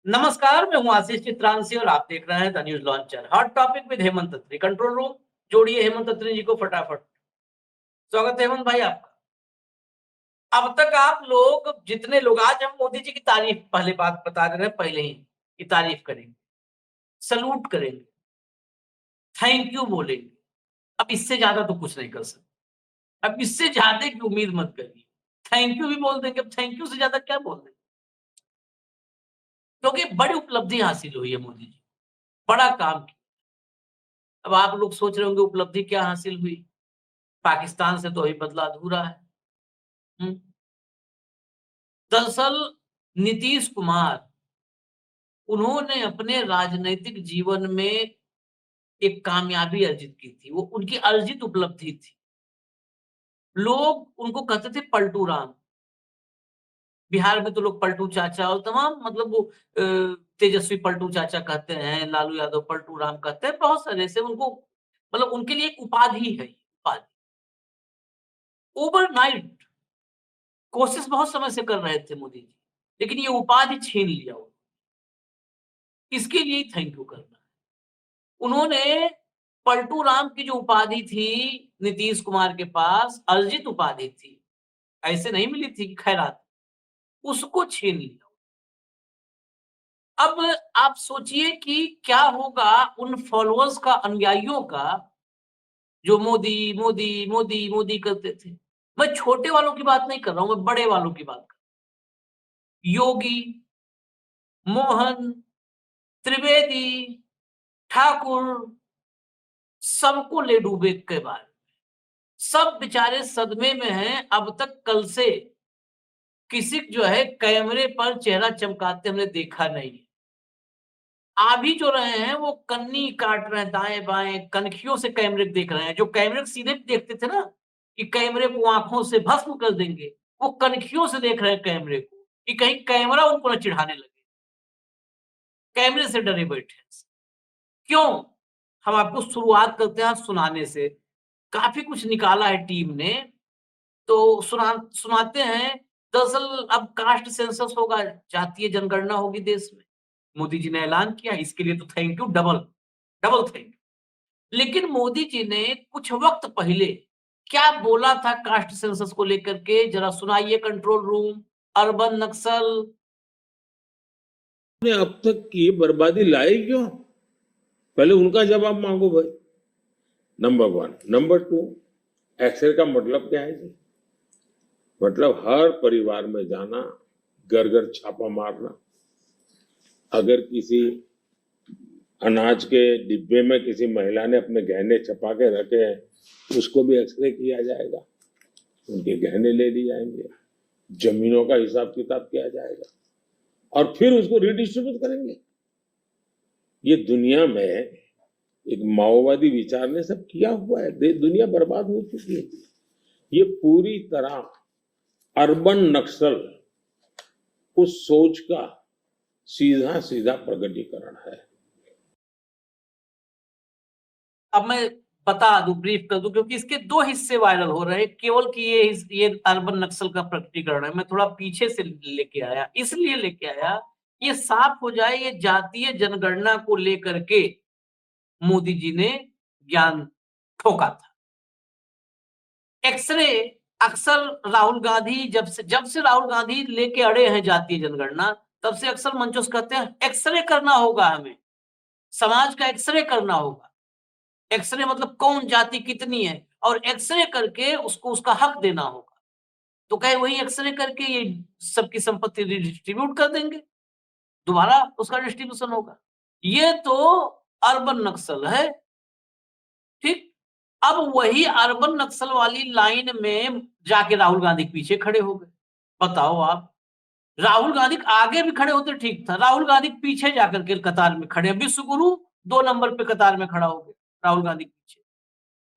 नमस्कार, मैं हूँ आशीष चित्रांशी और आप देख रहे हैं the news launcher. Hot topic with Hemant Atri. Control room जोड़िए हेमंत अत्री जी को फटाफट। स्वागत है हेमंत भाई आपका। अब तक आप लोग जितने लोग, आज हम मोदी जी की तारीफ, पहले बात बता दे रहे हैं पहले ही की तारीफ करेंगे, सलूट करेंगे, थैंक यू बोलेंगे। अब इससे ज्यादा तो कुछ नहीं कर सकते। अब इससे ज्यादा की उम्मीद मत करिए। थैंक यू भी बोल देंगे, अब थैंक यू से ज्यादा क्या बोल देंगे, क्योंकि बड़ी उपलब्धि हासिल हुई है मोदी जी, बड़ा काम किया। अब आप लोग सोच रहे होंगे उपलब्धि क्या हासिल हुई, पाकिस्तान से तो अभी बदला अधूरा है। हुँ। दरअसल नीतीश कुमार, उन्होंने अपने राजनैतिक जीवन में एक कामयाबी अर्जित की थी, वो उनकी अर्जित उपलब्धि थी। लोग उनको कहते थे पलटू राम। बिहार में तो लोग पलटू चाचा और तमाम मतलब वो तेजस्वी पलटू चाचा कहते हैं, लालू यादव पलटू राम कहते हैं, बहुत सारे ऐसे उनको मतलब उनके लिए एक उपाधि है, उपाधि। ओवरनाइट कोशिश बहुत समय से कर रहे थे मोदी जी, लेकिन ये उपाधि छीन लिया वो। इसके लिए ही थैंक यू करना है। उन्होंने पलटू राम की जो उपाधि थी नीतीश कुमार के पास, अर्जित उपाधि थी, ऐसे नहीं मिली थी कि खैरात, उसको छीन लिया। अब आप सोचिए कि क्या होगा उन फॉलोअर्स का, अनुयायियों का, जो मोदी, मोदी, मोदी, मोदी करते थे। मैं छोटे वालों की बात नहीं कर रहा हूं, मैं बड़े वालों की बात कर रहा हूं। योगी, मोहन, त्रिवेदी, ठाकुर, सबको ले डूबे के बाद सब बेचारे सदमे में हैं। अब तक कल से किसी जो है कैमरे पर चेहरा चमकाते हमने देखा नहीं। आ भी जो रहे हैं वो कन्नी काट रहे हैं, दाएं-बाएं कनखियों से कैमरे देख रहे हैं। जो कैमरे सीधे देखते थे ना कि कैमरे को आँखों से भस्म कर देंगे, वो कनखियों से देख रहे हैं कैमरे को कि कहीं कैमरा उनको ना चिढ़ाने लगे। कैमरे से डरे बैठे हैं। क्यों? हम आपको शुरुआत करते हैं सुनाने से। काफ़ी कुछ निकाला है टीम ने, तो सुनाते हैं। दरअसल अब कास्ट सेंसस होगा, जातीय जनगणना होगी देश में। मोदी जी ने ऐलान किया, इसके लिए तो thank you, double, double thank you. लेकिन मोदी जी ने कुछ वक़्त पहले क्या बोला था कास्ट सेंसस को लेकर के, ज़रा सुनाइए कंट्रोल रूम। अर्बन नक्सल। ने अब तक की बर्बादी लाई क्यों? पहले उनका जवाब मांगो भाई। Number one. Number two, X-ray का मतलब क्या है जी? मतलब हर परिवार में जाना, घर घर छापा मारना। अगर किसी अनाज के डिब्बे में किसी महिला ने अपने गहने छपा के रखे हैं, उसको भी एक्सरे किया जाएगा, उनके गहने ले लिए जाएंगे, जमीनों का हिसाब किताब किया जाएगा और फिर उसको रिडिस्ट्रीब्यूट करेंगे। ये दुनिया में एक माओवादी विचार ने सब किया हुआ है। दुनिया बर्बाद हो चुकी है। ये पूरी तरह अर्बन नक्सल उस सोच का सीधा सीधा प्रकटीकरण है। अब मैं बता दूं, ब्रीफ कर दूं, क्योंकि इसके दो हिस्से वायरल हो रहे हैं। केवल कि ये अर्बन नक्सल का प्रकटीकरण है। मैं थोड़ा पीछे से लेके आया, इसलिए लेके आया ये साफ हो जाए, ये जातीय जनगणना को लेकर के मोदी जी ने ज्ञान ठोका था। एक्सरे अक्सर राहुल गांधी, जब से राहुल गांधी लेके अड़े हैं जातीय जनगणना, तब से अक्सर मंचों से कहते हैं एक्सरे करना होगा, हमें समाज का एक्सरे करना होगा। एक्सरे मतलब कौन जाति कितनी है, और एक्सरे करके उसको उसका हक देना होगा। तो कहे वही एक्सरे करके ये सबकी संपत्ति डिस्ट्रीब्यूट कर देंगे, दोबारा उसका डिस्ट्रीब्यूशन होगा। ये तो अर्बन नक्सल है। ठीक। अब वही अर्बन नक्सल वाली लाइन में जाके राहुल गांधी के पीछे खड़े हो गए। बताओ आप, राहुल गांधी आगे भी खड़े होते ठीक था, राहुल गांधी पीछे जाकर के कतार में खड़े। विश्व गुरु 2 नंबर पे कतार में खड़ा हो गए राहुल गांधी के पीछे।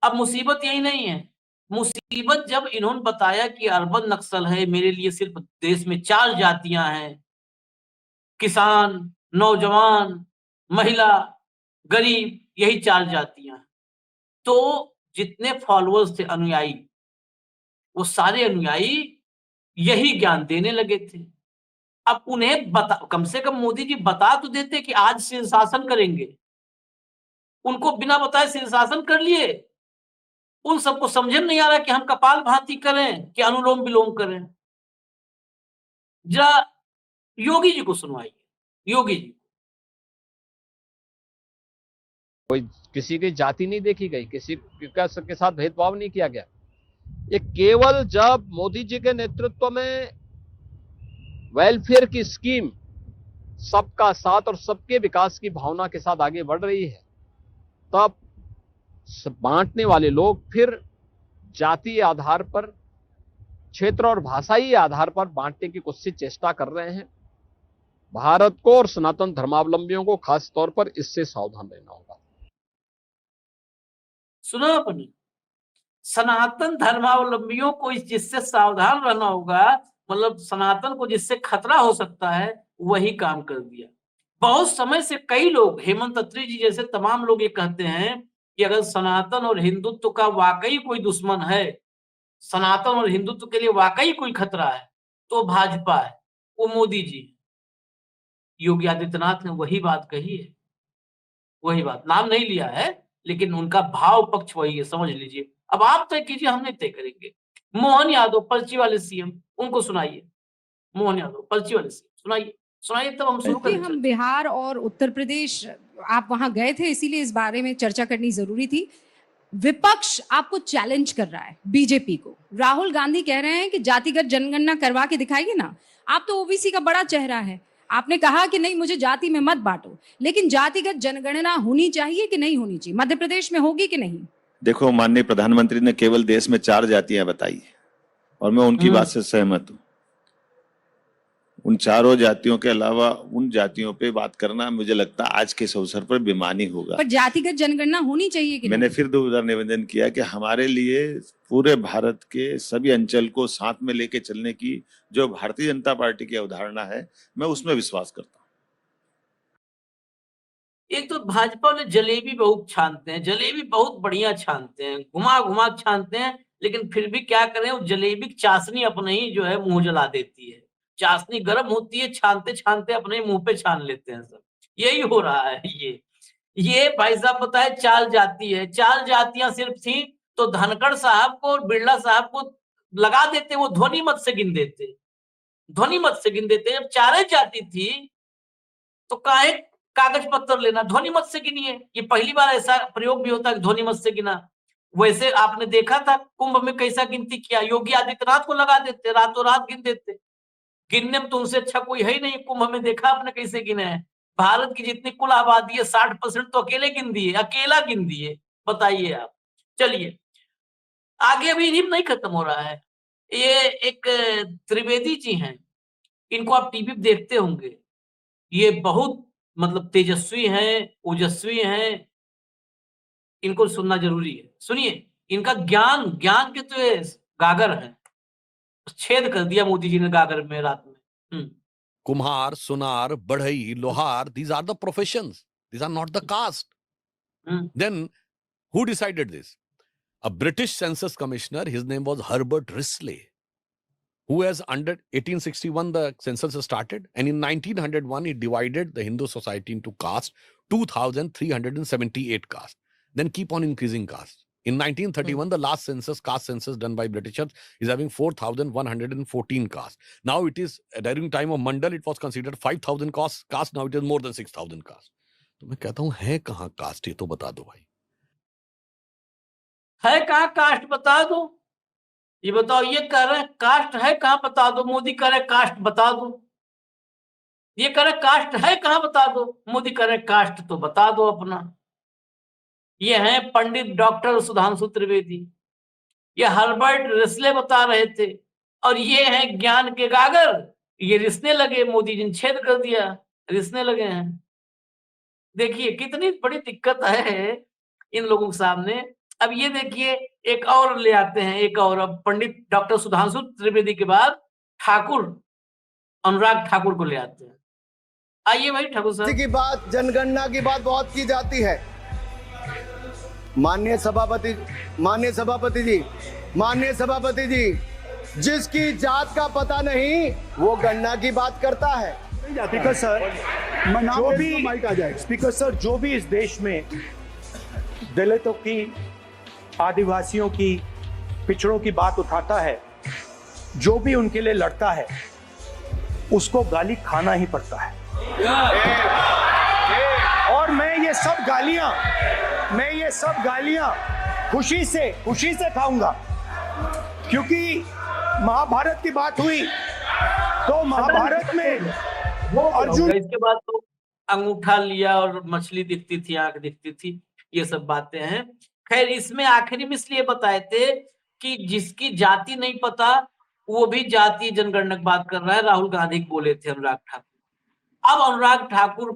अब मुसीबत यही नहीं है। मुसीबत जब इन्होंने बताया कि अर्बन नक्सल है, मेरे लिए सिर्फ देश में 4 जातियां हैं, किसान, नौजवान, महिला, गरीब, यही 4 जातियां हैं। तो जितने फॉलोअर्स थे, अनुयायी, वो सारे अनुयायी यही ज्ञान देने लगे थे। अब उन्हें बता, कम से कम मोदी जी बता तो देते कि आज शीर्षासन करेंगे, उनको बिना बताए शीर्षासन कर लिए। उन सबको समझ नहीं आ रहा कि हम कपालभाति करें कि अनुलोम विलोम करें। जरा योगी जी को सुनवाइए, योगी जी। कोई किसी की जाति नहीं देखी गई, किसी के साथ भेदभाव नहीं किया गया। ये केवल जब मोदी जी के नेतृत्व में वेलफेयर की स्कीम सबका साथ और सबके विकास की भावना के साथ आगे बढ़ रही है, तब बांटने वाले लोग फिर जातीय आधार पर, क्षेत्र और भाषाई आधार पर बांटने की कोशिश चेष्टा कर रहे हैं। भारत को और सनातन धर्मावलंबियों को खास तौर पर इससे सावधान रहना होगा। सुना आपने, सनातन धर्मावलंबियों को इस जिससे सावधान रहना होगा, मतलब सनातन को जिससे खतरा हो सकता है, वही काम कर दिया। बहुत समय से कई लोग, हेमंत अत्री जी जैसे तमाम लोग ये कहते हैं कि अगर सनातन और हिंदुत्व का वाकई कोई दुश्मन है, सनातन और हिंदुत्व के लिए वाकई कोई खतरा है, तो भाजपा है, वो मोदी जी। योगी आदित्यनाथ ने वही बात कही है, वही बात, नाम नहीं लिया है, लेकिन उनका भाव पक्ष वही है, समझ लीजिए। अब आप तय कीजिए, हम नहीं तय करेंगे। मोहन यादव पर्ची वाले सीएम, उनको सुनाइए। मोहन यादव पर्ची वाले सीएम सुनाइए, सुनाइए, तब हम शुरू करें। हम बिहार और उत्तर प्रदेश, आप वहां गए थे, इसीलिए इस बारे में चर्चा करनी जरूरी थी। विपक्ष आपको चैलेंज कर रहा है, बीजेपी को। राहुल गांधी कह रहे हैं कि जातिगत जनगणना करवा के दिखाएगी ना। आप तो ओबीसी का बड़ा चेहरा है, आपने कहा कि नहीं मुझे जाति में मत बांटो, लेकिन जातिगत जनगणना होनी चाहिए कि नहीं होनी चाहिए? मध्य प्रदेश में होगी कि नहीं? देखो, माननीय प्रधानमंत्री ने केवल देश में 4 जातियां बताई और मैं उनकी बात से सहमत हूं। उन चारों जातियों के अलावा उन जातियों पे बात करना मुझे लगता है आज के इस अवसर पर बेमानी होगा। पर जातिगत जनगणना होनी चाहिए कि मैंने फिर 2 बार निवेदन किया कि हमारे लिए पूरे भारत के सभी अंचल को साथ में लेके चलने की जो भारतीय जनता पार्टी की अवधारणा है, मैं उसमें विश्वास करता हूँ। एक तो भाजपा वाले जलेबी बहुत छानते हैं, जलेबी बहुत बढ़िया छानते हैं, घुमा घुमा छानते हैं, लेकिन फिर भी क्या करें, वो जलेबी की चाशनी अपने ही जो है मुंह जला देती है। चाशनी गर्म होती है, छानते छानते अपने मुंह पे छान लेते हैं सब। यही हो रहा है। ये भाई साहब बताए चाल जाती है, चाल जातियां सिर्फ थी तो धनखड़ साहब को और बिरला साहब को लगा देते, वो ध्वनि मत से गिन देते, ध्वनि मत से गिन देते। जब चारे जाति थी तो काहे कागज पत्थर लेना, ध्वनि मत से गिनिए। ये पहली बार ऐसा प्रयोग भी होता है, ध्वनि मत से गिना। वैसे आपने देखा था कुंभ में कैसा गिनती किया, योगी आदित्यनाथ को लगा देते, रातों रात गिन देते। गिनने में तो उनसे अच्छा कोई है ही नहीं। कुंभ में देखा आपने कैसे गिने हैं? भारत की जितनी कुल आबादी है 60% तो अकेले गिन दिए, अकेला गिन दिए। बताइए आप। चलिए आगे, अभी नहीं खत्म हो रहा है। ये एक त्रिवेदी जी हैं, इनको आप टीवी पे देखते होंगे। ये बहुत मतलब तेजस्वी हैं, ओजस्वी हैं, इनको सुनना जरूरी है। सुनिए, इनका ज्ञान के तो ये गागर है, छेद कर दिया मोदी जी ने गागर में रात में। कुम्हार, सुनार, बढ़ई, लोहार, these are the professions. These are not the caste. Then who decided this? A British census commissioner, his name was Herbert Risley, who has under 1861 the census started, and in 1901 he divided the Hindu society into caste, 2,378 castes. Then keep on increasing castes. In 1931, the last census, caste census done by Britishers, is having 4,114 castes. Now it is, during time of Mandal, it was considered 5,000 caste. Now it is more than 6,000 caste. तो मैं कहता हूं है कहां cast, ये तो बता दो भाई। है कहां कास्ट, बता दो। ये बताओ, ये कह रहे हैं कास्ट है कहां, बता दो। मोदी कह रहे कास्ट बता दो। ये कह रहे कास्ट है कहां, बता दो। मोदी कह रहे कास्ट तो बता दो अपना। ये हैं पंडित डॉक्टर सुधांशु त्रिवेदी, ये हर्बर्ट रिस्ले बता रहे थे, और ये हैं ज्ञान के गागर, ये रिसने लगे। मोदी जी ने छेद कर दिया, रिसने लगे हैं। देखिए कितनी बड़ी दिक्कत है इन लोगों के सामने। अब ये देखिए, एक और ले आते हैं, एक और। अब पंडित डॉक्टर सुधांशु त्रिवेदी के बाद ठाकुर, अनुराग ठाकुर को ले आते हैं। आइए भाई ठाकुर साहब। की बात, जनगणना की बात बहुत की जाती है। माननीय सभापति जी, जिसकी जात का पता नहीं वो गन्ना की बात करता है। स्पीकर सर, स्पीकर सर, जो भी इस देश में दलितों की, आदिवासियों की, पिछड़ों की बात उठाता है, जो भी उनके लिए लड़ता है, उसको गाली खाना ही पड़ता है। और मैं ये सब गालियां खुशी से खाऊंगा, क्योंकि महाभारत की बात हुई तो महाभारत में वो अर्जुन, इसके बाद तो अंगूठा लिया और मछली दिखती थी, आंख दिखती थी, ये सब बातें हैं। खैर, इसमें आखिरी में इसलिए बताए थे कि जिसकी जाति नहीं पता वो भी जातीय जनगणना की बात कर रहा है। राहुल गांधी बोले थे अनुराग ठाकुर। अब अनुराग ठाकुर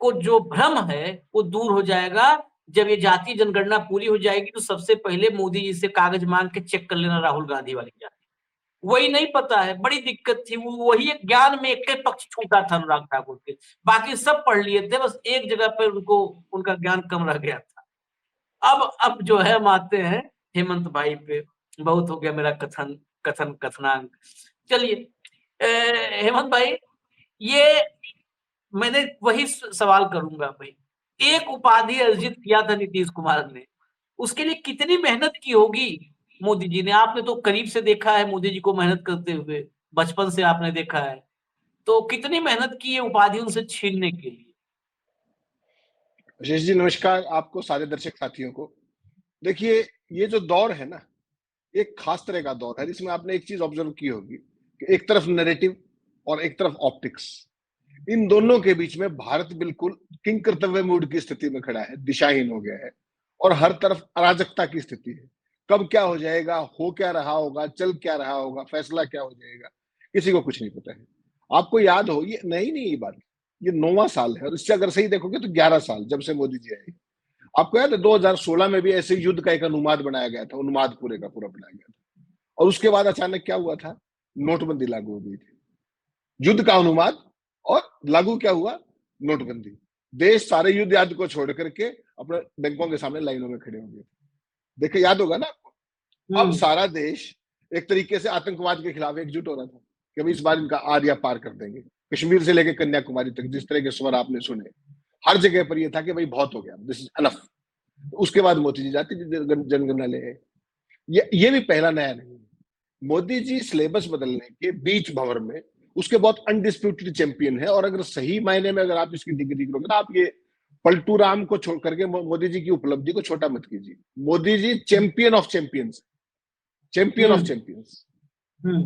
को जो भ्रम है वो दूर हो जाएगा जब ये जातीय जनगणना पूरी हो जाएगी। तो सबसे पहले मोदी जी से कागज मांग के चेक कर लेना राहुल गांधी वाली जाति, वही नहीं पता है, बड़ी दिक्कत थी। वही एक ज्ञान में एक पक्ष छूटा था अनुराग ठाकुर के, बाकी सब पढ़ लिए थे, बस एक जगह पे उनको उनका ज्ञान कम रह गया था। अब जो है हम आते हैं हेमंत भाई पे। बहुत हो गया मेरा कथनांक। चलिए हेमंत भाई, ये मैंने वही सवाल करूंगा भाई। एक उपाधि अर्जित किया था नीतीश कुमार ने, उसके लिए कितनी मेहनत की होगी मोदी जी ने? आपने तो करीब से देखा है मोदी जी को मेहनत करते हुए, बचपन से आपने देखा है, तो कितनी मेहनत की है उपाधि उनसे छीनने के लिए? आशीष जी नमस्कार, आपको सारे दर्शक साथियों को। देखिए, ये जो दौर है ना, एक खास तरह का दौर है जिसमें आपने एक चीज ऑब्जर्व की होगी कि एक तरफ नैरेटिव और एक तरफ ऑप्टिक्स, इन दोनों के बीच में भारत बिल्कुल किंग कर्तव्य मूड की स्थिति में खड़ा है, दिशाहीन हो गया है और हर तरफ अराजकता की स्थिति है। कब क्या हो जाएगा, हो क्या रहा होगा, चल क्या रहा होगा, फैसला क्या हो जाएगा, किसी को कुछ नहीं पता है। आपको याद हो, ये नहीं ये बात, ये 9वां साल है और इससे अगर सही देखोगे तो 11 साल जब से मोदी जी आए। आपको याद है 2016 में भी ऐसे युद्ध का एक अनुमाद बनाया गया था, उन्माद पूरे का पूरा बनाया गया था, और उसके बाद अचानक क्या हुआ था, नोटबंदी लागू हो गई थी। युद्ध का अनुमाद और लागू क्या हुआ, नोटबंदी। देश सारे युद्ध याद को छोड़ करके अपने बैंकों के सामने लाइनों में खड़े हो गए। देखे, याद होगा ना आपको। अब सारा देश एक तरीके से आतंकवाद के खिलाफ एकजुट हो रहा था कि भाई इस बार इनका आर्या पार कर देंगे। कश्मीर से लेकर कन्याकुमारी तक जिस तरह के स्वर आपने सुने, हर जगह पर यह था कि भाई बहुत हो गया, दिस इज अनफ। उसके बाद मोदी जी जाति जनगणना ले आए। ये भी पहला नया नहीं। मोदी जी सिलेबस बदलने के बीच भंवर में उसके बहुत अनडिस्प्यूटेड चैंपियन है। और अगर सही मायने में अगर आप इसकी डिग्री करोगे ना, आप ये पलटू राम को छोड़ करके मोदी जी की उपलब्धि को छोटा मत कीजिए। Modi ji champion of champions, champion of champions.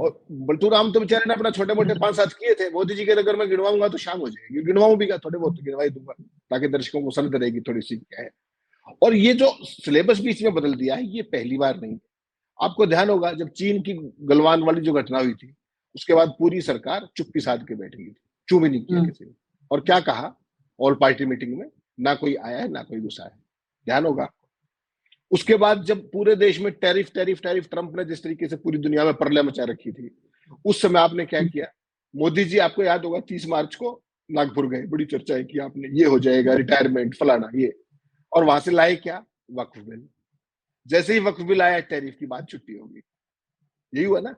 और पलटू राम तो बेचारे ने अपना छोटे मोटे 5-7 किए थे। मोदी जी के अगर मैं गिनवाऊंगा तो शाम हो जाएगी, गिनवाऊं भी क्या, थोड़े बहुत गिनवाई दूंगा ताकि दर्शकों को समझ रहेगी थोड़ी सी क्या है। और ये जो सिलेबस बीच में बदल दिया है, ये पहली बार नहीं। आपको ध्यान होगा जब चीन की गलवान वाली जो घटना हुई थी, उसके बाद पूरी सरकार चुप्पी साध के बैठ गई थी, चू भी नहीं किया किसी ने। और क्या कहा ऑल पार्टी मीटिंग में, ना कोई आया है ना कोई गुस्सा है, ध्यान होगा। उसके बाद जब पूरे देश में टैरिफ टैरिफ टैरिफ, ट्रंप ने जिस तरीके से पूरी दुनिया में प्रलय मचा रखी थी, उस समय आपने क्या किया? मोदी जी, आपको याद होगा 30 मार्च को नागपुर गए, बड़ी चर्चा की आपने, ये हो जाएगा रिटायरमेंट फलाना ये, और वहां से लाए क्या, वक्फ बिल। जैसे ही वक्फ बिल आया, टैरिफ की बात छुट्टी होगी, यही हुआ ना।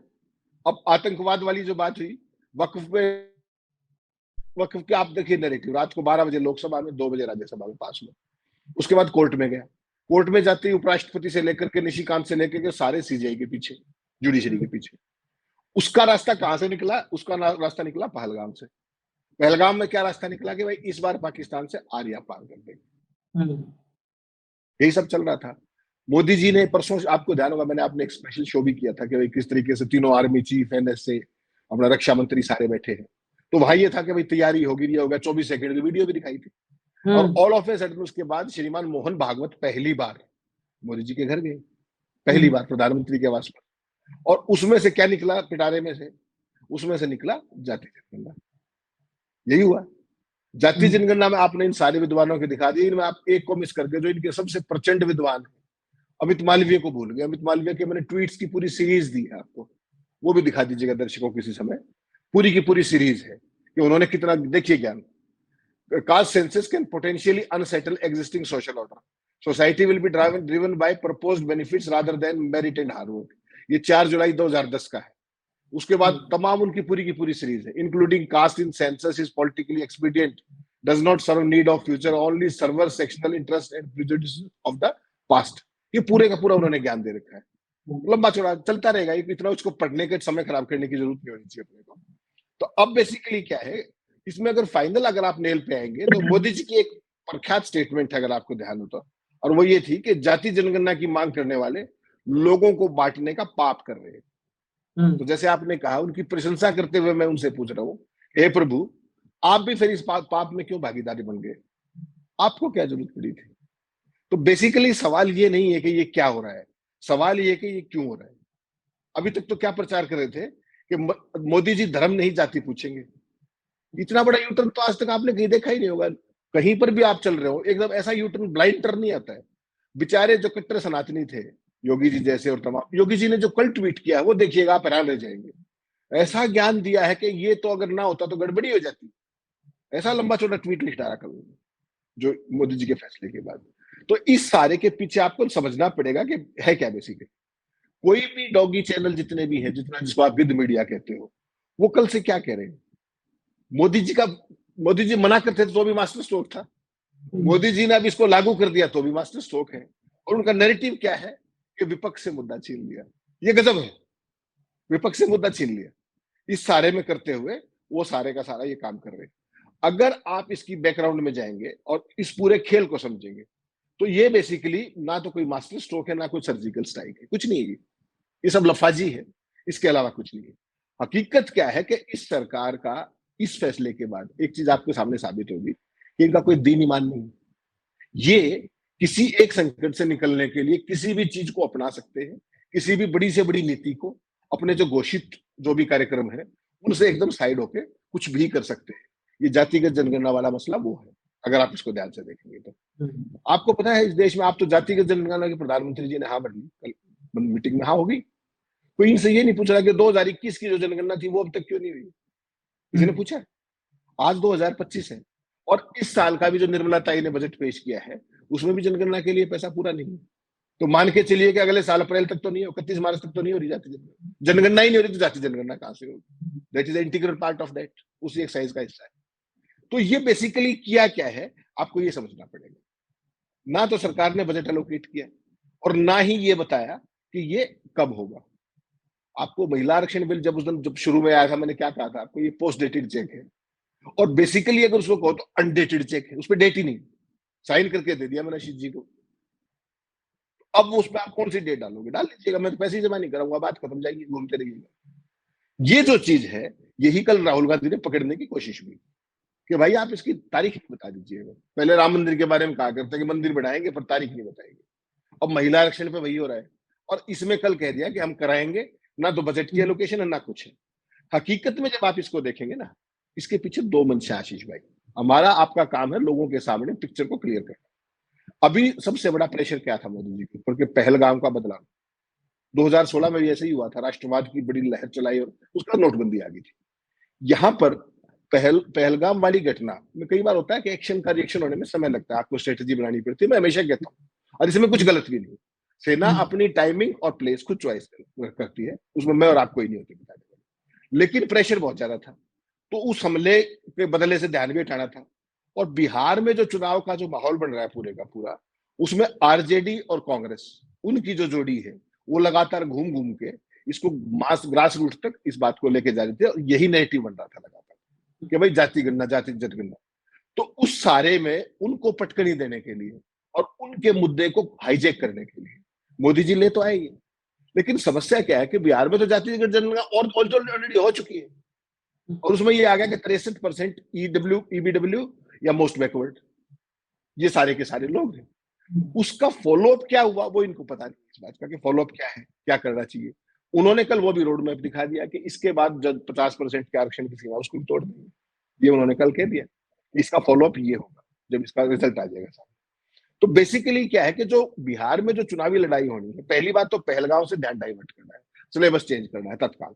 अब आतंकवाद वाली जो बात हुई, वक्फ के आप देखिए नैरेटिव, रात को 12 बजे लोकसभा में, 2 बजे राज्यसभा में पास हुआ। उसके बाद कोर्ट में गया, कोर्ट में जाते ही उपराष्ट्रपति से लेकर के निशिकांत से लेकर के सारे सीजीआई के पीछे, जुडिशरी के पीछे। उसका रास्ता कहां से निकला? उसका रास्ता निकला पहलगाम से। पहलगाम में क्या रास्ता निकला कि भाई इस बार पाकिस्तान से आर्या पार कर देंगे। यही सब चल रहा था। मोदी जी ने परसों, आपको ध्यान होगा, मैंने आपने एक स्पेशल शो भी किया था कि भाई किस तरीके से तीनों आर्मी चीफ, एनएसए, अपना रक्षा मंत्री सारे बैठे हैं। तो वहां ये था कि भाई तैयारी होगी, ये होगा। 24 सेकंड की वीडियो भी दिखाई थी। और ऑल ऑफ ए सडन उसके बाद श्रीमान मोहन भागवत पहली बार मोदी जी के घर गए, पहली बार प्रधानमंत्री के आवास पर। और उसमें से क्या निकला पिटारे में से? उसमें से निकला जाति जनगणना। यही हुआ। जाति जनगणना में आपने इन सारे विद्वानों के दिखा दिए, इनमें आप एक को मिस करके, जो इनके सबसे प्रचंड विद्वान है, अमित मालवीय को भूल गए। अमित मालवीय के मैंने ट्वीट्स की पूरी सीरीज दी है आपको, वो भी दिखा दीजिएगा दर्शकों किसी समय। पूरी की पूरी सीरीज है कि उन्होंने कितना, देखिए ज्ञान। Caste census can potentially unsettle existing social order. Society will be driven by proposed benefits rather than merit and hard work. ये 4 जुलाई 2010 का है। उसके बाद तमाम उनकी पूरी की पूरी सीरीज है, including caste in census is politically expedient, does not serve need of future, only serves sectional interest and prejudice of the past. ये पूरे का पूरा उन्होंने ज्ञान दे रखा है, लंबा चौड़ा चलता रहेगा, इतना उसको पढ़ने के समय खराब करने की जरूरत नहीं होनी चाहिए अपने को। तो अब बेसिकली क्या है इसमें, अगर फाइनल अगर आप नेल पे आएंगे तो मोदी जी की एक प्रख्यात स्टेटमेंट है अगर आपको ध्यान हो तो, और वो ये थी कि जाति जनगणना की मांग करने वाले लोगों को बांटने का पाप कर रहे हैं। तो जैसे आपने कहा, उनकी प्रशंसा करते हुए मैं उनसे पूछ रहा हूँ, हे प्रभु आप भी फिर इस पाप में क्यों भागीदारी बन गए, आपको क्या जरूरत पड़ी थी? तो बेसिकली सवाल ये नहीं है कि ये क्या हो रहा है, सवाल ये कि ये क्यों हो रहा है। अभी तक तो क्या प्रचार कर रहे थे कि मोदी जी धर्म नहीं जाति पूछेंगे। इतना बड़ा यूटर्न तो आज तक आपने कहीं देखा ही नहीं होगा। कहीं पर भी आप चल रहे हो एकदम ऐसा यूटर्न, ब्लाइंड टर्न नहीं आता है। बेचारे जो कट्टर सनातनी थे, योगी जी जैसे और तमाम, योगी जी ने जो कल ट्वीट किया वो देखिएगा आप हैरान रह जाएंगे। ऐसा ज्ञान दिया है कि ये तो अगर ना होता तो गड़बड़ी हो जाती। ऐसा लंबा चौड़ा ट्वीट लिख डाला कल जो मोदी जी के फैसले के बाद। तो इस सारे के पीछे आपको समझना पड़ेगा कि है क्या बेसिकली। कोई भी डॉगी चैनल जितने भी है, जितना जिसको आप विद मीडिया कहते हो, वो कल से क्या कह रहे हैं, मोदी जी मना करते थे तो भी मास्टर स्ट्रोक था, मोदी जी ने अब इसको लागू कर दिया तो भी मास्टर स्ट्रोक है। और उनका नैरेटिव क्या है कि विपक्ष से मुद्दा छीन लिया। ये गजब है, विपक्ष से मुद्दा छीन लिया। इस सारे में करते हुए वो सारे का सारा ये काम कर रहे हैं। अगर आप इसकी बैकग्राउंड में जाएंगे और इस पूरे खेल को समझेंगे तो ये बेसिकली ना तो कोई मास्टर स्ट्रोक है, ना कोई सर्जिकल स्ट्राइक है, कुछ नहीं है। ये सब लफाजी है, इसके अलावा कुछ नहीं है। हकीकत क्या है कि इस सरकार का इस फैसले के बाद एक चीज आपके सामने साबित होगी कि इनका कोई दीन ईमान नहीं। ये किसी एक संकट से निकलने के लिए किसी भी चीज को अपना सकते हैं, किसी भी बड़ी से बड़ी नीति को, अपने जो घोषित जो भी कार्यक्रम है उनसे एकदम साइड होके कुछ भी कर सकते हैं। ये जातिगत जनगणना वाला मसला वो है, अगर आप इसको ध्यान से देखेंगे तो। आपको पता है इस देश में, आप तो जातिगत जनगणना के प्रधानमंत्री जी ने हाँ भर ली कल मीटिंग में, हाँ होगी। कोई इनसे ये नहीं पूछ रहा कि 2021 की जो जनगणना थी वो अब तक क्यों नहीं हुई, किसी ने पूछा? आज 2025 है और इस साल का भी जो निर्मला ताई ने बजट पेश किया है उसमें भी जनगणना के लिए पैसा पूरा नहीं है। तो मान के चलिए कि अगले साल अप्रैल तक तो नहीं हो, 31 मार्च तक तो नहीं हो रही जाति जनगणना ही नहीं हो रही, तो जाति जनगणना कहां से होगी? That is integral part of that, उसी एक्सरसाइज का हिस्सा है। तो ये बेसिकली किया क्या है आपको ये समझना पड़ेगा। ना तो सरकार ने बजट एलोकेट किया और ना ही ये बताया कि ये कब होगा। आपको महिला आरक्षण बिल जब उस दिन जब शुरू में आया था, मैंने क्या कहा था आपको, ये पोस्ट डेटेड चेक है और बेसिकली अगर उसको कहो तो अनडेटेड चेक है, उस पर डेट ही नहीं, साइन करके दे दिया मैंने शीत जी को। अब उसमें आप कौन सी डेट डालोगे, डाल लीजिएगा, मैं तो पैसे ही जमा नहीं कराऊंगा, बात खत्म, जाएगी घूमते रहिएगा। ये जो चीज है यही कल राहुल गांधी ने पकड़ने की कोशिश की कि भाई आप इसकी तारीख नहीं बता दीजिएगा। पहले राम मंदिर के बारे में कहा करते कि मंदिर बनाएंगे पर तारीख नहीं बताएंगे। अब महिला आरक्षण पे वही हो रहा है और इसमें कल कह दिया कि हम कराएंगे, ना तो बजट की एलोकेशन है ना कुछ है। हकीकत में जब आप इसको देखेंगे ना, इसके पीछे दो मंशा आशीष भाई। हमारा आपका काम है लोगों के सामने पिक्चर को क्लियर करना। अभी सबसे बड़ा प्रेशर क्या था मोदी जी के ऊपर कि पहलगाम का बदलाव 2016 में भी ऐसे ही हुआ था, राष्ट्रवाद की बड़ी लहर चलाई और उसका नोटबंदी आ गई थी। यहाँ पर पहलगाम वाली घटना में कई बार होता है कि एक्शन का रिएक्शन होने में समय लगता है, आपको स्ट्रेटेजी बनानी पड़ती है, मैं हमेशा कहता हूँ, और इसमें कुछ गलत भी नहीं। सेना अपनी टाइमिंग और प्लेस खुद चॉइस करती है, उसमें मैं और आप कोई नहीं होते बताने वाले। लेकिन प्रेशर बहुत ज्यादा था तो उस हमले के बदले से ध्यान भी हटाना था। और बिहार में जो चुनाव का जो माहौल बन रहा है पूरे का पूरा, उसमें आरजेडी और कांग्रेस उनकी जो जोड़ी है वो लगातार घूम घूम के इसको ग्रास रूट तक इस बात को लेके जा रहे थे और यही नेगेटिव बन रहा था लगातार कि भाई जाति गणना, जाति जनगणना। तो उस सारे में उनको पटकनी देने के लिए और उनके मुद्दे को हाईजैक करने के लिए मोदी जी ले तो आएंगे। लेकिन समस्या क्या है कि बिहार में तो जाति जनगणना और ऑलरेडी हो चुकी है और उसमें ये आ गया कि 63% ईबीडब्ल्यू या मोस्ट बैकवर्ड, ये सारे के सारे लोग हैं। उसका फॉलोअप क्या हुआ वो इनको पता नहीं, इस बात का कि फॉलोअप क्या है, क्या करना चाहिए। उन्होंने कल वो भी रोड मैप दिखा दिया कि इसके बाद जब 50% के आरक्षण की सीमा उसको भी तोड़ देंगे, ये उन्होंने कल कह दिया। इसका फॉलोअप ये होगा जब इसका रिजल्ट आ जाएगा सामने। तो बेसिकली क्या है कि जो बिहार में जो चुनावी लड़ाई होनी है, पहली बात तो पहलगाम से ध्यान डाइवर्ट करना है, सिलेबस चेंज करना है तत्काल,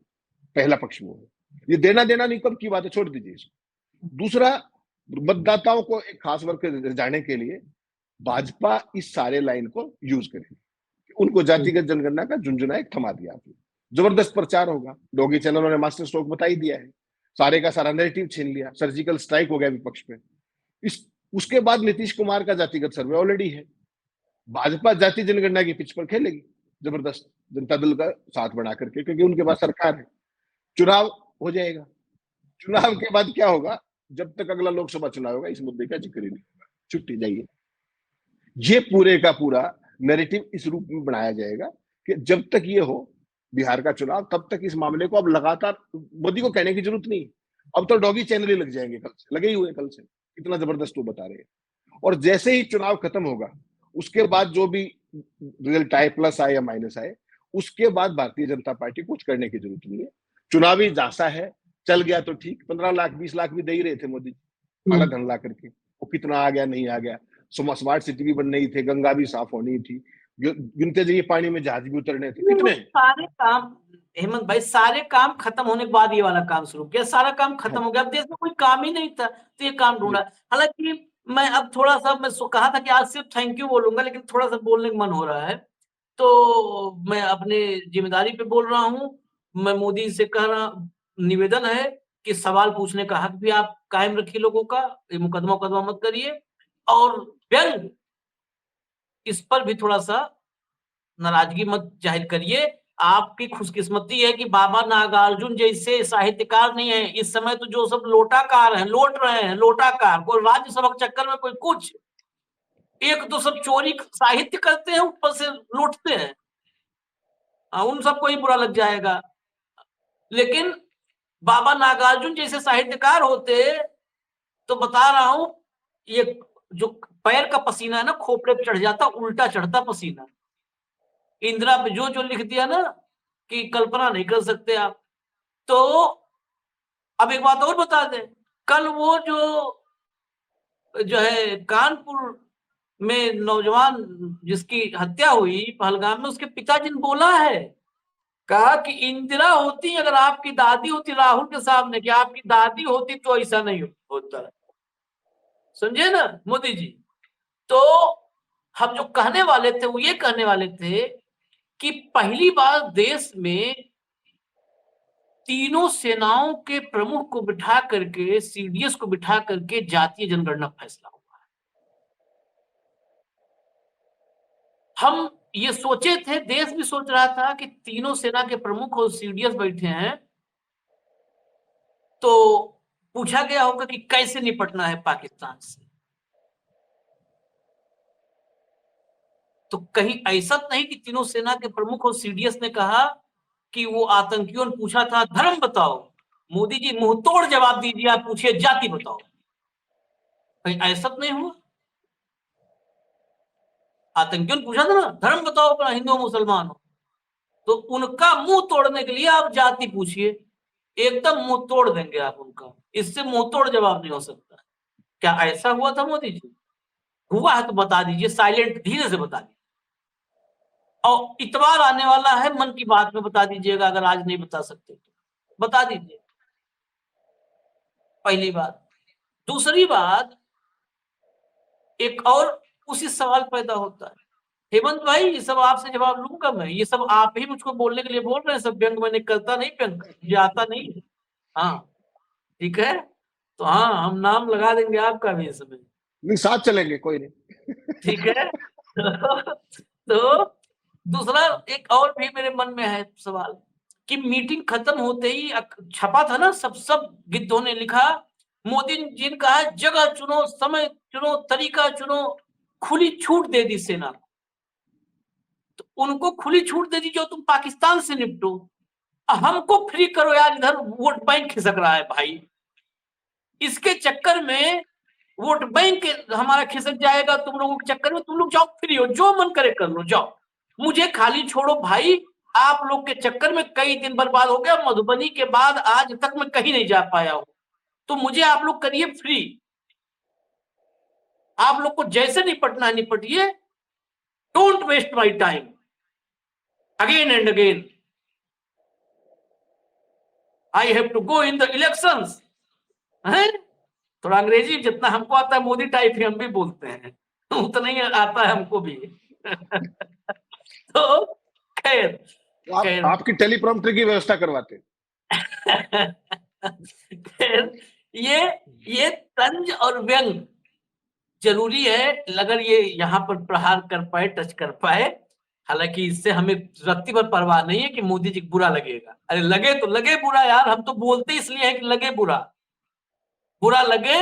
पहला पक्ष वो है। ये देना देना नहीं कब की बात है, छोड़ दीजिए इसको। दूसरा, मतदाताओं को एक खास वर्ग के जाने के लिए भाजपा इस सारे लाइन को यूज करेगी। उनको जातिगत जनगणना का झुंझुना एक थमा दिया आपने, जबरदस्त प्रचार होगा। डॉगी चैनलों ने मास्टर स्ट्रोक बता ही दिया है, सारे का सारा नैरेटिव छीन लिया, सर्जिकल स्ट्राइक हो गया विपक्ष पे। उसके बाद नीतीश कुमार का जातिगत सर्वे ऑलरेडी है, भाजपा जाति जनगणना की पिच पर खेलेगी जबरदस्त जनता दल का साथ बना करके, क्योंकि उनके पास सरकार है। चुनाव हो जाएगा, चुनाव के बाद क्या होगा, जब तक अगला लोकसभा चुनाव होगा इस मुद्दे का जिक्र ही नहीं होगा, छुट्टी जाइए। ये पूरे का पूरा नैरेटिव इस रूप में बनाया जाएगा कि जब तक ये हो बिहार का चुनाव, तब तक इस मामले को अब लगातार मोदी को कहने की जरूरत नहीं, अब तो डॉगी चैनल ही लग जाएंगे, कल से लगे ही हुए, कल से इतना जबरदस्त वो बता रहे हैं। और जैसे ही चुनाव खत्म होगा उसके बाद जो भी रिजल्ट आए, प्लस आए या माइनस आए, उसके बाद भारतीय जनता पार्टी कुछ करने की जरूरत नहीं है। चुनावी जासा है, चल गया तो ठीक, 15 लाख 20 लाख भी दे ही रहे थे मोदी काला धन ला करके, वो कितना आ गया नहीं आ गया, स्मार्ट सिटी भी बननी थी, गंगा भी साफ होनी थी, गिनते जाइए पानी में जहाज भी उतरने थे, कितने सारे काम, हेमंत भाई सारे काम खत्म होने के बाद ये वाला काम शुरू किया, सारा काम खत्म हो गया, अब देश में कोई काम ही नहीं था तो ये काम ढूंढा। हालांकि मैं अब थोड़ा सा, मैं कहा था कि आज सिर्फ थैंक यू बोलूंगा, लेकिन थोड़ा सा बोलने का मन हो रहा है, तो मैं अपने जिम्मेदारी पे बोल रहा हूँ। मैं मोदी से कह रहा, निवेदन है कि सवाल पूछने का हक भी आप कायम रखिए लोगों का, ये मुकदमा मत करिए, और व्यंग इस पर भी थोड़ा सा नाराजगी मत जाहिर करिए। आपकी खुशकिस्मती है कि बाबा नागार्जुन जैसे साहित्यकार नहीं है इस समय, तो जो सब लोटाकार हैं, लौट रहे हैं लोटाकार, कोई राज्यसभा के चक्कर में, कोई कुछ, एक तो सब चोरी साहित्य करते हैं, ऊपर से लूटते हैं, उन सबको ही बुरा लग जाएगा। लेकिन बाबा नागार्जुन जैसे साहित्यकार होते तो बता रहा हूं, ये जो पैर का पसीना है ना, खोपड़े पे चढ़ जाता, उल्टा चढ़ता पसीना। इंदिरा पे जो लिख दिया ना कि कल्पना नहीं कर सकते आप। तो अब एक बात और बता दें, कल वो जो है कानपुर में नौजवान जिसकी हत्या हुई पहलगाम में, उसके पिताजी ने बोला है, कहा कि इंदिरा होती, अगर आपकी दादी होती राहुल के सामने, कि आपकी दादी होती तो ऐसा नहीं होता। समझे ना मोदी जी? तो हम जो कहने वाले थे वो ये कहने वाले थे कि पहली बार देश में तीनों सेनाओं के प्रमुख को बिठा करके, सीडीएस को बिठा करके जातीय जनगणना फैसला हुआ है। हम ये सोचे थे, देश भी सोच रहा था कि तीनों सेना के प्रमुख और सीडीएस बैठे हैं, तो पूछा गया होगा कि कैसे निपटना है पाकिस्तान से। तो कहीं ऐसा नहीं कि तीनों सेना के प्रमुख और सीडीएस ने कहा कि वो आतंकियों ने पूछा था धर्म बताओ, मोदी जी मुंह तोड़ जवाब दीजिए, आप पूछिए जाति बताओ। कहीं ऐसा तो नहीं हुआ? आतंकियों ने पूछा था ना धर्म बताओ अपना, हिंदू मुसलमान हो, तो उनका मुंह तोड़ने के लिए आप जाति पूछिए, एकदम मुंह तोड़ देंगे आप उनका, इससे मुंह तोड़ जवाब नहीं हो सकता। क्या ऐसा हुआ था मोदी जी? हुआ है तो बता दीजिए, साइलेंट धीरे से बता दीजिए। और इतवार आने वाला है, मन की बात में बता दीजिएगा, अगर आज नहीं बता सकते तो बता दीजिए। पहली बात। दूसरी बात, एक और उसी सवाल पैदा होता है, हेमंत भाई ये सब आपसे जवाब लूंगा मैं, ये सब आप ही मुझको बोलने के लिए बोल रहे हैं, सब व्यंग मैंने करता नहीं, व्यंग मुझे आता नहीं है। हाँ ठीक है, तो हाँ हम नाम लगा देंगे आपका भी इसमें, नहीं साथ चलेंगे, कोई नहीं। ठीक है। तो दूसरा एक और भी मेरे मन में है सवाल कि मीटिंग खत्म होते ही छपा था ना, सब गिद्धों ने लिखा, मोदी जी ने कहा जगह चुनो, समय चुनो, तरीका चुनो, खुली छूट दे दी सेना को। तो उनको खुली छूट दे दी, जो तुम पाकिस्तान से निपटो, हमको फ्री करो यार, इधर वोट बैंक खिसक रहा है भाई, इसके चक्कर में वोट बैंक हमारा खिसक जाएगा, तुम लोगों के चक्कर में, तुम लोग जाओ फ्री हो, जो मन करे कर लो, जाओ, मुझे खाली छोड़ो भाई। आप लोग के चक्कर में कई दिन बर्बाद हो गया, मधुबनी के बाद आज तक मैं कहीं नहीं जा पाया हूं, तो मुझे आप लोग करिए फ्री, आप लोग को जैसे निपटना है निपटिए, don't waste my time again and again, I have to go in the elections. थोड़ा अंग्रेजी जितना हमको आता है मोदी टाइप ही हम भी बोलते हैं, उतना ही आता है हमको भी। तो खैर, तो आपकी टेलीप्रॉम्प्टर की व्यवस्था करवाते। ये तंज और व्यंग जरूरी है, अगर ये यहाँ पर प्रहार कर पाए, टच कर पाए। हालांकि इससे हमें रत्ती भर परवाह नहीं है कि मोदी जी को बुरा लगेगा। अरे लगे तो लगे बुरा यार, हम तो बोलते इसलिए है कि लगे बुरा, बुरा लगे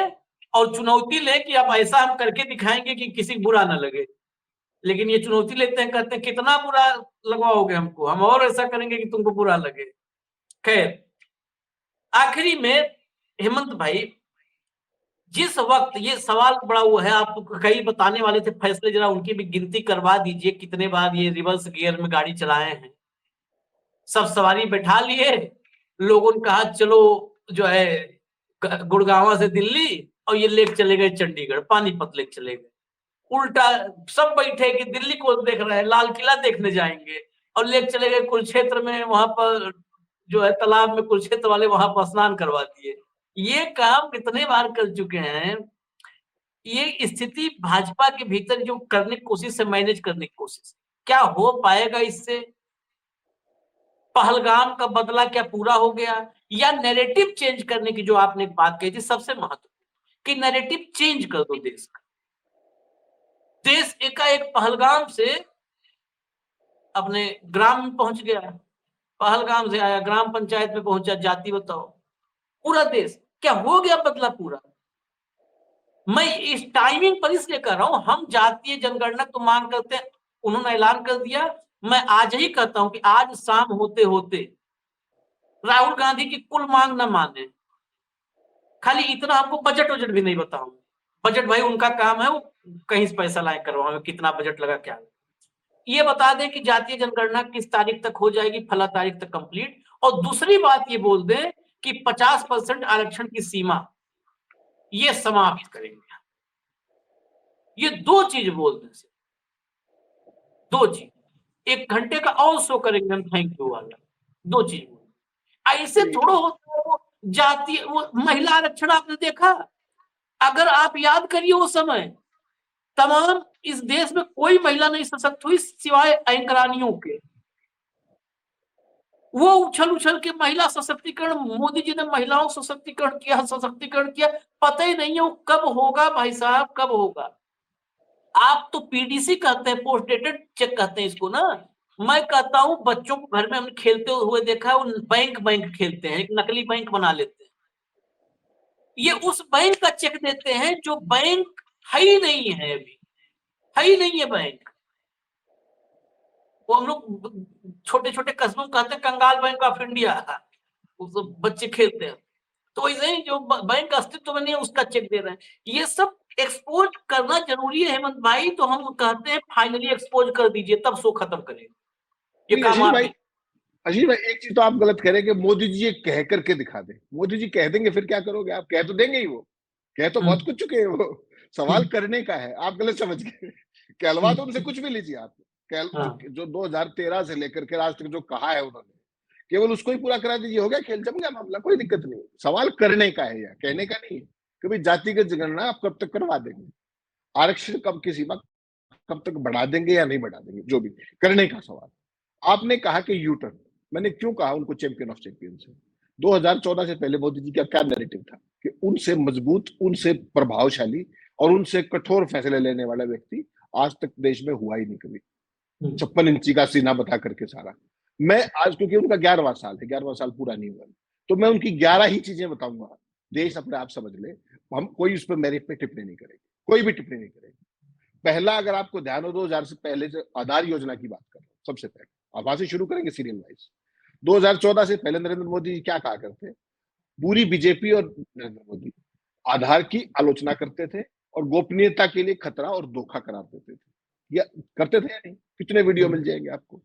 और चुनौती ले कि अब ऐसा हम करके दिखाएंगे कि किसी को बुरा ना लगे। लेकिन ये चुनौती लेते हैं, कहते हैं कितना बुरा लगवाओगे हमको, हम और ऐसा करेंगे कि तुमको बुरा लगे। खैर, आखिरी में हेमंत भाई, जिस वक्त ये सवाल बड़ा वो है, आप कई बताने वाले थे फैसले, जरा उनकी भी गिनती करवा दीजिए, कितने बार ये रिवर्स गियर में गाड़ी चलाए हैं। सब सवारी बैठा लिए, लोगों ने कहा चलो जो है गुड़गांव से दिल्ली, और ये लेके चले गए चंडीगढ़, पानीपत लेके चले गए। उल्टा सब बैठे कि दिल्ली को देख रहे हैं, लाल किला देखने जाएंगे, और लेके चले गए कुरुक्षेत्र में, वहां पर जो है तालाब में कुरुक्षेत्र वाले वहां पर स्नान करवा दिए। ये काम कितने बार कर चुके हैं। ये स्थिति भाजपा के भीतर जो करने की कोशिश है, मैनेज करने की कोशिश, क्या हो पाएगा इससे? पहलगाम का बदला क्या पूरा हो गया? या नैरेटिव चेंज करने की जो आपने बात कही थी सबसे महत्वपूर्ण, कि नैरेटिव चेंज कर दो देश का। देश एकाएक पहलगाम से अपने ग्राम में पहुंच गया, पहलगाम से आया ग्राम पंचायत में पहुंचा, जाति बताओ, पूरा देश क्या हो गया बदला पूरा। मैं इस टाइमिंग पर इसलिए कर रहा हूं, हम जातीय जनगणना तो मांग करते हैं, उन्होंने ऐलान कर दिया। मैं आज ही कहता हूं कि आज शाम होते होते राहुल गांधी की कुल मांग न माने, खाली इतना हमको बजट वजट भी नहीं बताऊं। बजट भाई उनका काम है, वो कहीं से पैसा लाए करवाओ, कितना बजट लगा क्या, ये बता दें कि जातीय जनगणना किस तारीख तक हो जाएगी, फला तारीख तक कंप्लीट। और दूसरी बात ये बोल दें कि 50% आरक्षण की सीमा ये समाप्त करेंगे। ये दो चीज बोल दें, दो चीज, 1 घंटे का और शो करेंगे हम थैंक यू वाला, दो चीज। ऐसे थोड़ा होता है वो जातीय, वो महिला आरक्षण आपने देखा, अगर आप याद करिए वो समय, तमाम इस देश में कोई महिला नहीं सशक्त हुई सिवाय एंकरानियों के। वो उछल उछल के महिला सशक्तिकरण, मोदी जी ने महिलाओं सशक्तिकरण किया, पता ही नहीं है वो कब होगा भाई साहब, कब होगा। आप तो पीडीसी कहते हैं, पोस्ट डेटेड चेक कहते हैं इसको ना। मैं कहता हूं बच्चों को घर में हमने खेलते हुए देखा है, वो बैंक खेलते हैं, एक नकली बैंक बना लेते हैं। ये उस बैंक का चेक देते हैं जो बैंक है ही नहीं है, अभी है ही नहीं है बैंक। वो हम लोग छोटे छोटे कस्बों में कहते हैं कंगाल बैंक ऑफ इंडिया, वो बच्चे खेलते हैं। तो वैसे ही जो बैंक अस्तित्व में नहीं है उसका चेक दे रहे हैं। ये सब एक्सपोज करना जरूरी है हेमंत भाई, तो हम कहते हैं फाइनली एक्सपोज कर दीजिए, तब शो खत्म करेगा ये काम। अजीत भाई एक चीज तो आप गलत कह रहे हैं कि मोदी जी ये कह करके दिखा दे। मोदी जी कह देंगे फिर क्या करोगे आप? कह तो देंगे ही, वो कह तो बहुत कुछ चुके हैं, वो सवाल करने का है। आप गलत समझ गए, कहलवा तो उनसे कुछ भी लीजिए आप। जो 2013 से लेकर के आज तक जो कहा है उन्होंने, केवल उसको ही पूरा करा दीजिए, हो गया, खेल जम गया मामला, कोई दिक्कत नहीं। सवाल करने का है या कहने का नहीं। कभी जातिगत जनगणना आप कब तक करवा देंगे, आरक्षण कब की सीमा कब तक बढ़ा देंगे या नहीं बढ़ा देंगे, जो भी करने का सवाल। आपने कहा कि यू टर्न, मैंने क्यों कहा उनको चैंपियन ऑफ चैंपियंस है? 2014 से पहले मोदी जी का क्या नैरेटिव था कि उनसे मजबूत, उनसे प्रभावशाली और उनसे कठोर फैसले लेने वाला व्यक्ति आज तक देश में हुआ ही नहीं कभी। 56 इंची का सीना बता करके सारा। मैं आज, क्योंकि उनका 11वां साल है, 11वां साल पूरा नहीं हुआ, तो मैं उनकी 11 ही चीजें बताऊंगा, देश अपने आप समझ ले। हम कोई उस पर मेरिट पे टिप्पणी नहीं करेंगे, कोई भी टिप्पणी नहीं करेंगे। पहला, अगर आपको ध्यान हो, 2000 से पहले से आधार योजना की बात कर, सबसे पहले अब वहां से शुरू करेंगे सीरियल वाइज। 2014 से पहले नरेंद्र मोदी जी क्या कहा करते? पूरी बीजेपी और नरेंद्र मोदी आधार की आलोचना करते थे और गोपनीयता के लिए खतरा और धोखा करार देते थे। या करते थे या नहीं? कितने वीडियो मिल जाएंगे आपको।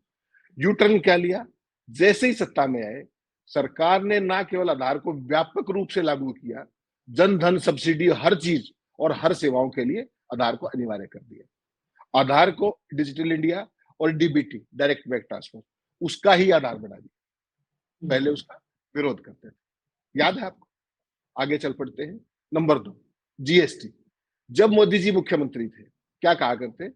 यू टर्न क्या लिया? जैसे ही सत्ता में आए, सरकार ने ना केवल आधार को व्यापक रूप से लागू किया, जन धन सब्सिडी, हर चीज और हर सेवाओं के लिए आधार को अनिवार्य कर दिया। आधार को डिजिटल इंडिया और डीबीटी, डायरेक्ट बैंक ट्रांसफर, उसका ही आधार बना दिया। पहले उसका विरोध करते थे, याद है आपको? आगे चल पड़ते हैं। Number 2, GST. जब मोदी जी मुख्यमंत्री थे क्या कहा करते?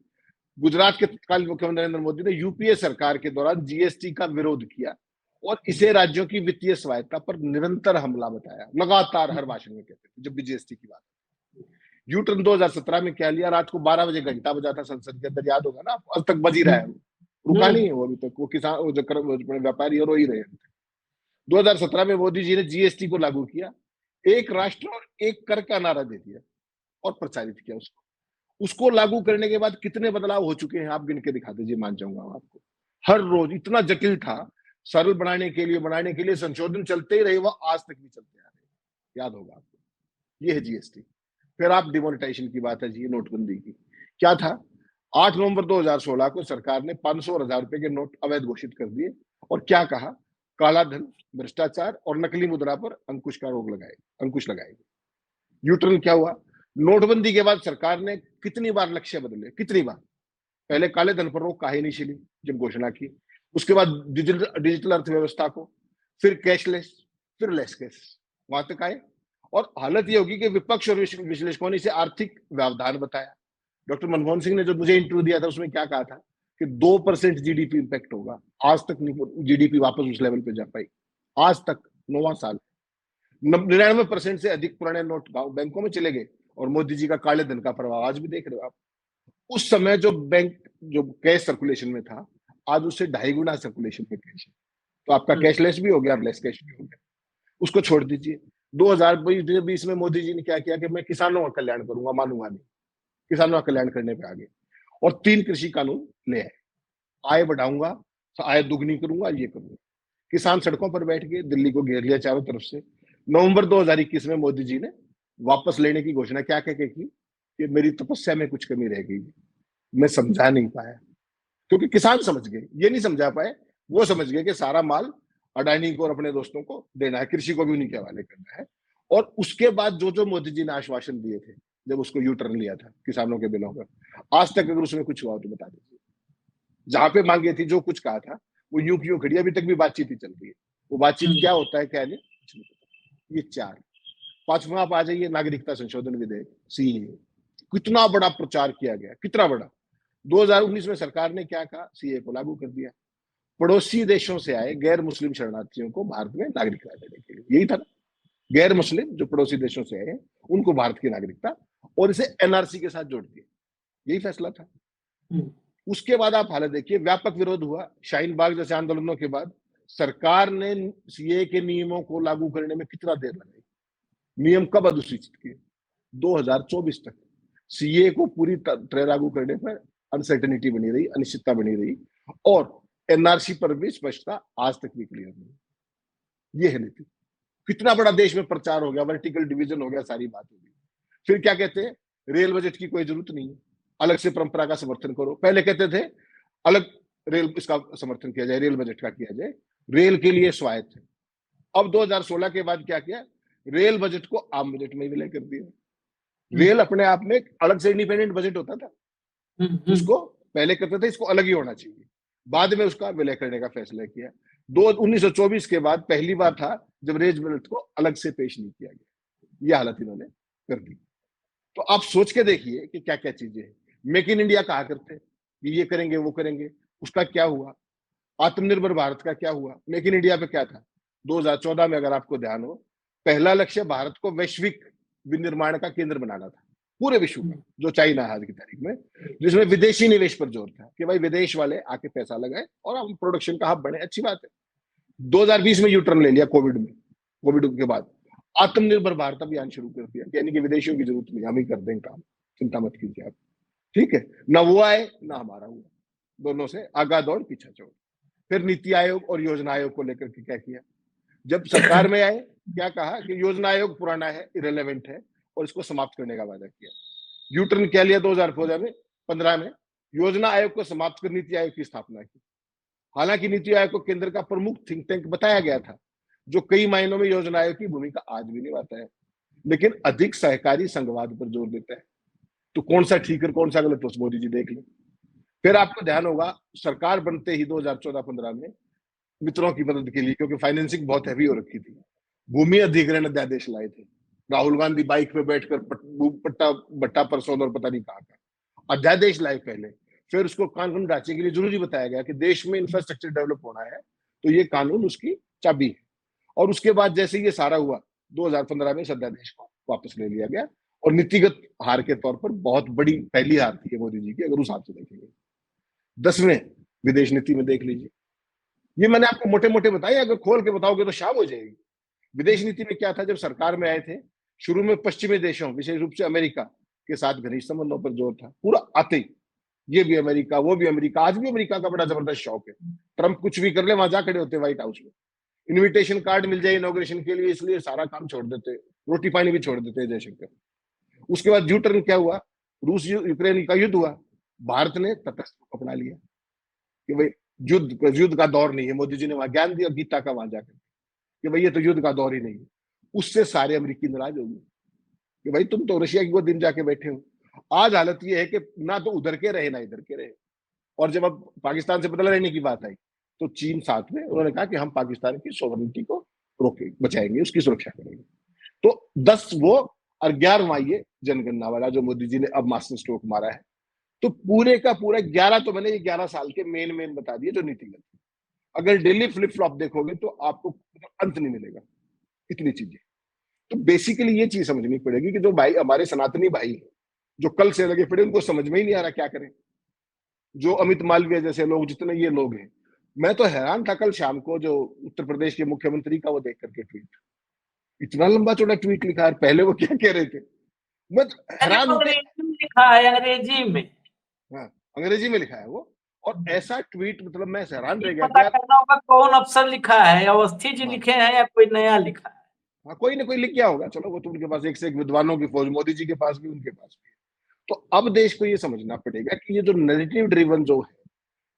गुजरात के तत्कालीन मुख्यमंत्री नरेंद्र मोदी ने यूपीए सरकार के दौरान जीएसटी का विरोध किया और इसे राज्यों की वित्तीय स्वायत्ता पर निरंतर हमला बताया। लगातार हर भाषण में कहते थे जब भी जीएसटी की बात। यू टर्न 2017 में क्या लिया, रात को 12 बजे घंटा बजा था संसद के अंदर, याद होगा ना आपको, अब तक बज ही रहा है, रुका नहीं है वो अभी तक। वो किसान, वो जो व्यापारी रो ही रहे हैं। 2017 में मोदी जी ने जीएसटी को लागू किया, एक राष्ट्र और एक कर का नारा दे दिया और प्रचारित किया उसको लागू करने के बाद कितने बदलाव हो चुके हैं आप गिन के दिखा दीजिए, मान जाऊंगा आपको। हर रोज इतना जटिल था, सरल बनाने के लिए संशोधन चलते ही रहे, वह आज तक भी चलते आ रहे, याद होगा आपको। ये है जीएसटी। फिर आप डिमोनेटाइजेशन की बात है जी, नोटबंदी की क्या था। 8 नवंबर 2016 को सरकार ने 500 और 1000 रुपए के नोट अवैध घोषित कर दिए और क्या कहा, काला धन, भ्रष्टाचार और नकली मुद्रा पर अंकुश लगाएगी। यूटर्न क्या हुआ, नोटबंदी के बाद सरकार ने कितनी बार लक्ष्य बदले, कितनी बार। पहले काले धन पर रोक काहे नहीं छिली जब घोषणा की, उसके बाद डिजिटल अर्थव्यवस्था को, फिर कैशलेस, फिर लेस कैश, वहां तक आए। और हालत ये होगी कि विपक्ष और विश्लेषकों ने इसे आर्थिक व्यवधान बताया। डॉक्टर मनमोहन सिंह ने जो मुझे इंटरव्यू दिया था उसमें क्या कहा था कि 2% जीडीपी इंपैक्ट होगा। आज तक नहीं जीडीपी वापस उस लेवल पे जा पाई, आज तक 9वां साल। 99% से अधिक पुराने नोट बैंकों में चले गए और मोदी जी का काले धन का प्रभाव आज भी देख रहे हो आप। उस समय जो कैश सर्कुलेशन में था, आज उससे 2.5 गुना सर्कुलेशन में कैश है। तो आपका कैशलेस भी हो गया और लेस कैश भी हो गया, उसको छोड़ दीजिए। 2020 में मोदी जी ने क्या किया कि मैं किसानों का कल्याण करूंगा, मानूंगा नहीं, किसानों का कल्याण करने पे आगे, और 3 कृषि कानून ले आए। आय बढ़ाऊंगा, आय दुगनी करूंगा, ये करूंगा। किसान सड़कों पर बैठ के दिल्ली को घेर लिया चारों तरफ से। नवंबर 2021 में मोदी जी ने वापस लेने की घोषणा क्या कह के की कि मेरी तपस्या में कुछ कमी रह गई, मैं समझा नहीं पाया, क्योंकि किसान समझ गए, ये नहीं समझा पाए। वो समझ गए कि सारा माल अडानी को और अपने दोस्तों को देना है, कृषि को भी उन्हीं के हवाले करना है। और उसके बाद जो मोदी जी ने आश्वासन दिए थे जब उसको यू टर्न लिया था किसानों के बिलों पर, आज तक अगर उसमें कुछ हुआ तो बता दीजिए। जहां पे मांगे थी, जो कुछ कहा था, वो यूं क्यों खड़ी, अभी तक भी बातचीत ही चल रही है। वो बातचीत क्या होता है क्या नहीं, कुछ नहीं पता। ये 4। 5वां आप आ जाइए, नागरिकता संशोधन विधेयक, सीएए। कितना बड़ा प्रचार किया गया, कितना बड़ा। 2019 में सरकार ने क्या कहा, सीएए को लागू कर दिया। पड़ोसी देशों से आए गैर मुस्लिम शरणार्थियों को भारत में नागरिकता देने के लिए, यही था ना। गैर मुस्लिम जो पड़ोसी देशों से आए उनको भारत की नागरिकता, और इसे एनआरसी के साथ जोड़ दिया, यही फैसला था। उसके बाद आप हालत देखिए, व्यापक विरोध हुआ शाहीन बाग जैसे आंदोलनों के बाद। सरकार ने सीए के नियमों को लागू करने में कितना देर लगाई, नियम कब अधिसूचित किए, 2024 तक। सीए को पूरी तरह लागू करने पर अनसर्टेनिटी बनी रही, अनिश्चितता बनी रही, और एनआरसी पर भी स्पष्टता आज तक भी क्लियर नहीं। ये है नीति। कितना बड़ा देश में प्रचार हो गया, वर्टिकल डिवीजन हो गया, सारी बात हो गई। फिर क्या कहते हैं, रेल बजट की कोई जरूरत नहीं है, अलग से परंपरा का समर्थन करो। पहले कहते थे अलग रेल इसका समर्थन किया जाए, रेल बजट का किया जाए, रेल के लिए स्वायत्त है। अब 2016 के बाद क्या किया, रेल बजट को आम बजट में विलय कर दिया। रेल अपने आप में अलग से इंडिपेंडेंट बजट होता था, उसको पहले कहते थे इसको अलग ही होना चाहिए, बाद में उसका विलय करने का फैसला किया। 1924 के बाद पहली बार था जब रेल बजट को अलग से पेश नहीं किया गया। ये हालत इन्होंने कर दी। तो आप सोच के देखिए कि क्या क्या चीजें हैं। मेक इन इंडिया कहा करते कि ये करेंगे वो करेंगे, उसका क्या हुआ। आत्मनिर्भर भारत का क्या हुआ। मेक इन इंडिया पे क्या था, 2014 में अगर आपको ध्यान हो, पहला लक्ष्य भारत को वैश्विक विनिर्माण का केंद्र बनाना था पूरे विश्व में, जो चाइना है आज की तारीख में, जिसमें विदेशी निवेश पर जोर था कि भाई विदेश वाले आके पैसा लगाए और हम प्रोडक्शन का हब बने। अच्छी बात है। 2020 में यू टर्न ले लिया कोविड में, कोविड के बाद आत्मनिर्भर भारत अभियान शुरू कर दिया, यानी कि विदेशियों की जरूरत नहीं, हम ही कर देंगे काम, चिंता मत कीजिए आप। ठीक है, ना वो आए ना हमारा हुआ, दोनों से आगा दौड़ पीछा छोड़। फिर नीति आयोग और योजना आयोग को लेकर के क्या किया, जब सरकार में आए क्या कहा कि योजना आयोग पुराना है, इरेलेवेंट है, और इसको समाप्त करने का वादा किया। यू टर्न क्या लिया 2015 में, योजना आयोग को समाप्त कर नीति आयोग की स्थापना की। हालांकि नीति आयोग को केंद्र का प्रमुख थिंक टैंक बताया गया था, जो कई मायनों में योजना आयोग की भूमिका आज भी निभाता है, लेकिन अधिक सहकारी संघवाद पर जोर देता है। तो कौन सा ठीक है कौन सा गलत, तो मोदी जी देख लें। फिर आपको ध्यान होगा, सरकार बनते ही 2014-15 में मित्रों की मदद के लिए, क्योंकि फाइनेंसिंग बहुत हैवी हो रखी थी, भूमि अधिग्रहण अध्यादेश लाए थे। राहुल गांधी बाइक पे बैठकर भट्टा परसों और पता नहीं कहा था, अध्यादेश लाए पहले। फिर उसको कानून ढांचे के लिए जरूरी बताया गया कि देश में इंफ्रास्ट्रक्चर डेवलप होना है तो ये कानून उसकी चाबी है। और उसके बाद जैसे ये सारा हुआ 2015 में इस अध्यादेश को वापस ले लिया गया और नीतिगत हार के तौर पर बहुत बड़ी पहली हार थी मोदी जी की, अगर उस हाथ से देखेंगे। 10वें विदेश नीति में देख लीजिए, ये मैंने आपको मोटे मोटे बताए, अगर खोल के बताओगे तो शाम हो जाएगी। विदेश नीति में क्या था, जब सरकार में आए थे शुरू में पश्चिमी देशों विशेष रूप से अमेरिका के साथ घनिष्ठ संबंधों पर जोर था, पूरा आते ही ये भी अमेरिका वो भी अमेरिका। आज भी अमेरिका का बड़ा जबरदस्त शौक है, ट्रंप कुछ भी कर ले वहां जा खड़े होते व्हाइट हाउस में, इनविटेशन कार्ड मिल जाए इनॉग्रेशन के लिए, इसलिए सारा काम छोड़ देते, रोटी पानी भी छोड़ देते जयशंकर। उसके बाद यू टर्न क्या हुआ, रूस यूक्रेन का युद्ध हुआ, भारत ने तटस्थ अपना लिया कि भाई युद्ध का दौर नहीं है। मोदी जी ने वहां ज्ञान दिया गीता का वहां जाकर कि भाई ये तो युद्ध का दौर ही नहीं है। उससे सारे अमेरिकी नाराज हो गए कि भाई तुम तो रशिया की गोद में जाके बैठे हो। आज हालत ये है कि ना तो उधर के रहे ना इधर के रहे। और जब अब पाकिस्तान से बदला लेने की बात आई तो चीन साथ में, उन्होंने कहा कि हम पाकिस्तान की सोवरेनिटी को रोके बचाएंगे, उसकी सुरक्षा करेंगे। तो 10 वो और 11वां ये जनगणना वाला जो मोदी जी ने अब मास्टर स्ट्रोक मारा है। तो पूरे का पूरा 11, तो मैंने ये 11 साल के मेन बता दिए जो नीतिगत। अगर डेली फ्लिप फ्लॉप देखोगे तो आपको अंत नहीं मिलेगा, इतनी चीजें। तो बेसिकली ये चीज समझनी पड़ेगी कि जो भाई हमारे सनातनी भाई हैं, जो कल से लगे पड़े, उनको समझ में ही नहीं आ रहा क्या करें। जो अमित मालवीय जैसे लोग, जितने ये लोग हैं, मैं तो हैरान था कल शाम को जो उत्तर प्रदेश के मुख्यमंत्री का वो देख करके ट्वीट, इतना लंबा चौड़ा ट्वीट लिखा है। पहले वो क्या कह रहे थे, मैं हैरान हूं। लिखा है अंग्रेजी में, हाँ अंग्रेजी में लिखा है वो, और ऐसा ट्वीट, मतलब मैं हैरान रह गया पता कि करना होगा कौन अफसर लिखा है, अवस्थी जी लिखे हैं या कोई नया लिखा है। हाँ कोई ना कोई लिख गया होगा, चलो वो तो उनके पास एक से एक विद्वानों की फौज, मोदी जी के पास भी उनके पास भी। तो अब देश को ये समझना पड़ेगा कि ये जो नैरेटिव ड्रिवन जो है,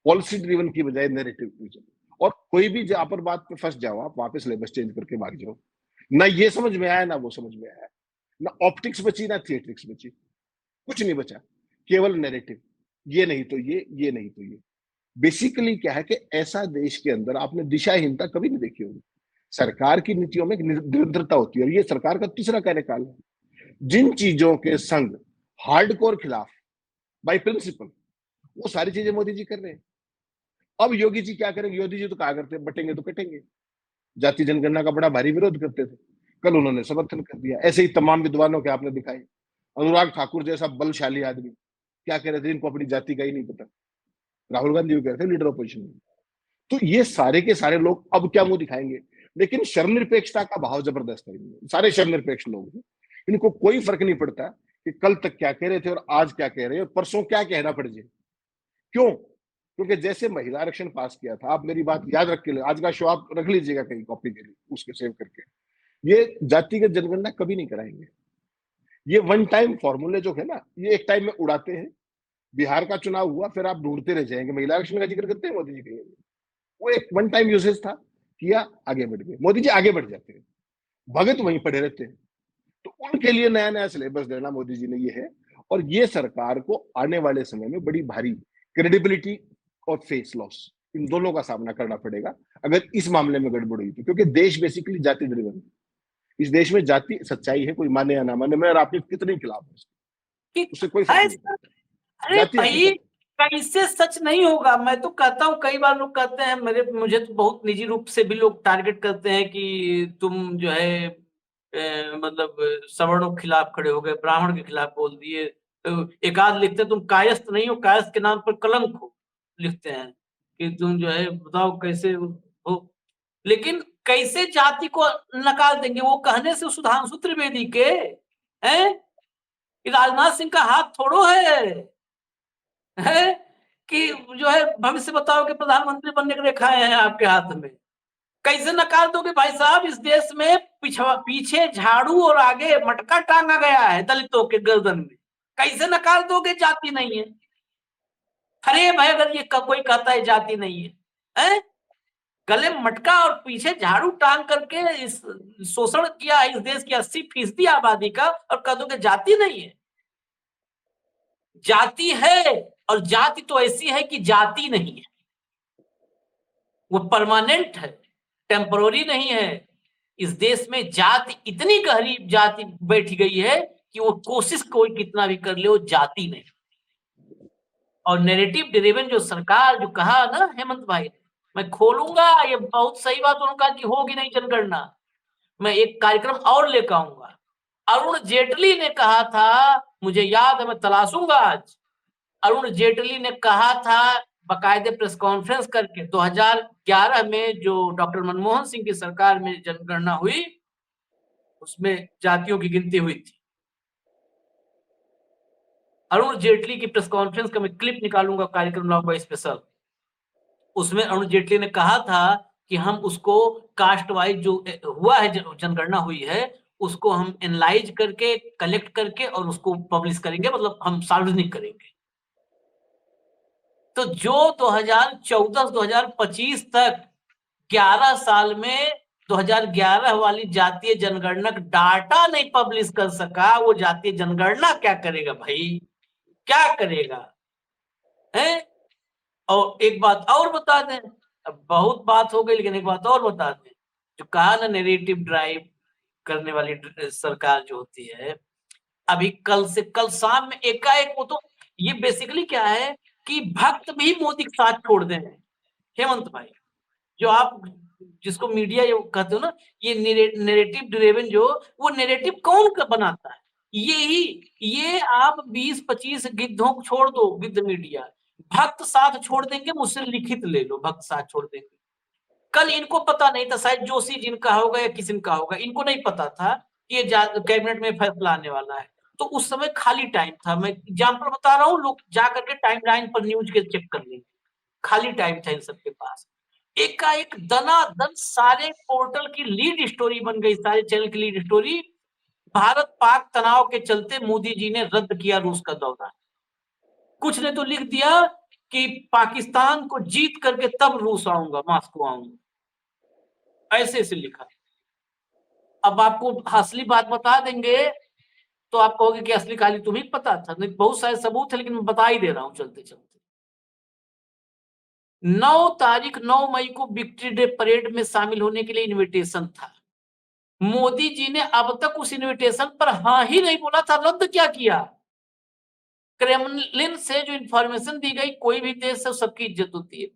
पॉलिसी ड्रिवन की बजाय नैरेटिव ड्रिवन, और कोई भी जहां पर बात पे फंस जाओ आप, वहां पे सिलेबस चेंज करके भाग जाओ। ना ये समझ में आया ना वो समझ में आया, ना ऑप्टिक्स बची ना थिएट्रिक्स बची, कुछ नहीं बचा, केवल नैरेटिव। ये नहीं तो ये नहीं तो ये। बेसिकली क्या है कि ऐसा देश के अंदर आपने दिशाहीनता कभी नहीं देखी होगी। सरकार की नीतियों में निरंतरता होती है, और ये सरकार का तीसरा कार्यकाल है। जिन चीजों के संग हार्डकोर खिलाफ बाय प्रिंसिपल, वो सारी चीजें मोदी जी कर रहे हैं। अब योगी जी क्या करेंगे, योगी जी तो कहा करते बटेंगे तो कटेंगे। जाति जनगणना का बड़ा भारी विरोध करते थे, कल उन्होंने समर्थन कर दिया। ऐसे ही तमाम विद्वानों के आपने दिखाए, अनुराग ठाकुर जैसा बलशाली आदमी क्या कह रहे थे, इनको अपनी जाति का ही नहीं पता। राहुल गांधी भी कह रहे थे, लीडर ऑपोजिशन में। तो ये सारे के सारे लोग अब क्या मुंह दिखाएंगे, लेकिन शर्मनिरपेक्षता का भाव जबरदस्त है। सारे शर्मनिरपेक्ष लोग हैं, इनको कोई फर्क नहीं पड़ता कि कल तक क्या कह रहे थे और आज क्या कह रहे हैं और परसों क्या कहना पड़ जाए। क्यों? क्योंकि जैसे महिला आरक्षण पास किया था, आप मेरी बात याद रख के, आज का शो आप रख लीजिएगा कहीं कॉपी के लिए, उसके सेव करके। ये जातिगत जनगणना कभी नहीं कराएंगे। ये वन टाइम फॉर्मूले जो है ना, ये एक टाइम में उड़ाते हैं। बिहार का चुनाव हुआ, फिर आप ढूंढते रह जाएंगे। महिला आरक्षण का जिक्र करते हैं मोदी जी, कहेंगे वो एक वन टाइम यूसेज था, किया, आगे बढ़ गए। मोदी जी आगे बढ़ जाते हैं, भगत वहीं पड़े रहते हैं। तो उनके लिए नया नया सिलेबस देना मोदी जी ने ये है, और ये सरकार को आने वाले समय में बड़ी भारी क्रेडिबिलिटी और फेस लॉस, इन दोनों का सामना करना पड़ेगा अगर इस मामले में गड़बड़ हुई तो। क्योंकि देश बेसिकली जाति ड्रिवन है। इस देश में जाति सच्चाई है, कोई माने या ना माने, मैं और आपके कितने खिलाफ है, उससे कोई फर्क नहीं पड़ता। अरे भाई कैसे सच नहीं होगा। मैं तो कहता हूँ, कई बार लोग कहते हैं, मुझे तो बहुत निजी रूप से भी लोग टारगेट करते हैं कि तुम जो है मतलब सवर्णों के खिलाफ खड़े हो गए, ब्राह्मण के खिलाफ बोल दिए। तो एक आध लिखते तुम कायस्थ नहीं हो, कायस्थ के नाम पर कलंक हो, लिखते हैं कि तुम जो है बताओ कैसे हो। लेकिन कैसे जाति को नकार देंगे, वो कहने से सुधांशु त्रिवेदी के हैं कि राजनाथ सिंह का हाथ थोड़ो है कि जो है भविष्य बताओ कि प्रधानमंत्री बनने के रेखाएं हैं आपके हाथ में। कैसे नकार दोगे भाई साहब? इस देश में पीछे झाड़ू और आगे मटका टांगा गया है दलितों के गर्दन में। कैसे नकार दोगे जाति नहीं है? अरे भाई अगर ये कोई कहता है जाति नहीं है, गले मटका और पीछे झाड़ू टांग करके इस शोषण किया इस देश की 80% आबादी का, और कह दोगे जाति नहीं है। जाति है, और जाति तो ऐसी है कि जाति नहीं है, वो परमानेंट है, टेम्पररी नहीं है। इस देश में जाति इतनी गहरी जाति बैठी गई है कि वो कोशिश कोई कितना भी कर ले, वो जाति नहीं। और नैरेटिव ड्रिवन जो सरकार जो कहा ना हेमंत भाई, मैं खोलूंगा, ये बहुत सही बात उन्होंने कहा कि होगी नहीं जनगणना, मैं एक कार्यक्रम और लेकर आऊंगा। अरुण जेटली ने कहा था, मुझे याद है, मैं तलाशूंगा आज, अरुण जेटली ने कहा था बाकायदे प्रेस कॉन्फ्रेंस करके 2011 में जो डॉक्टर मनमोहन सिंह की सरकार में जनगणना हुई, उसमें जातियों की गिनती हुई थी। अरुण जेटली की प्रेस कॉन्फ्रेंस का मैं क्लिप निकालूंगा, कार्यक्रम लाऊंगा स्पेशल। उसमें अरुण जेटली ने कहा था कि हम उसको कास्ट वाइज जो हुआ है, जनगणना हुई है, उसको हम एनालाइज करके, कलेक्ट करके और उसको पब्लिश करेंगे, मतलब हम सार्वजनिक करेंगे। तो जो 2014-2025 तक 11 साल में 2011 वाली जातीय जनगणना डाटा नहीं पब्लिश कर सका, वो जातीय जनगणना क्या करेगा भाई, क्या करेगा है? और एक बात और बता दें, अब बहुत बात हो गई, लेकिन एक बात और बता दें, जो कहा ना नैरेटिव ड्राइव करने वाली सरकार जो होती है, अभी कल शाम में एकाएक, वो तो ये बेसिकली क्या है कि भक्त भी मोदी के साथ छोड़ दें हेमंत भाई, जो आप जिसको मीडिया कहते हो ना, ये नैरेटिव ड्रिवन, जो वो नैरेटिव कौन बनाता है, ये आप 20-25 गिद्धों को छोड़ दो, गिद्ध मीडिया, भक्त साथ छोड़ देंगे, मुझसे लिखित ले लो, भक्त साथ छोड़ देंगे। कल इनको पता नहीं था, शायद जोशी जिनका होगा या किसी का होगा, इनको नहीं पता था कि ये कैबिनेट में फैसला आने वाला है, तो उस समय खाली टाइम था। मैं एग्जाम्पल बता रहा हूँ, लोग जाकर के टाइमलाइन पर न्यूज के चेक कर लेंगे, खाली टाइम था इन सबके पास। एकाएक दनादन सारे पोर्टल की लीड स्टोरी बन गई, सारे चैनल की लीड स्टोरी, भारत पाक तनाव के चलते मोदी जी ने रद्द किया रूस का दौरा। कुछ ने तो लिख दिया कि पाकिस्तान को जीत करके तब रूस आऊंगा, मॉस्को आऊंगा, ऐसे ऐसे लिखा। अब आपको असली बात बता देंगे तो आप कहोगे कि असली कहानी तुम्हें पता था, नहीं बहुत सारे सबूत है, लेकिन मैं बता ही दे रहा हूं चलते चलते। 9 मई को विक्ट्री डे परेड में शामिल होने के लिए इनविटेशन था। मोदी जी ने अब तक उस इनविटेशन पर हाँ ही नहीं बोला था, रद्द क्या किया। क्रेमलिन से जो इंफॉर्मेशन दी गई, कोई भी देश है सबकी इज्जत होती है,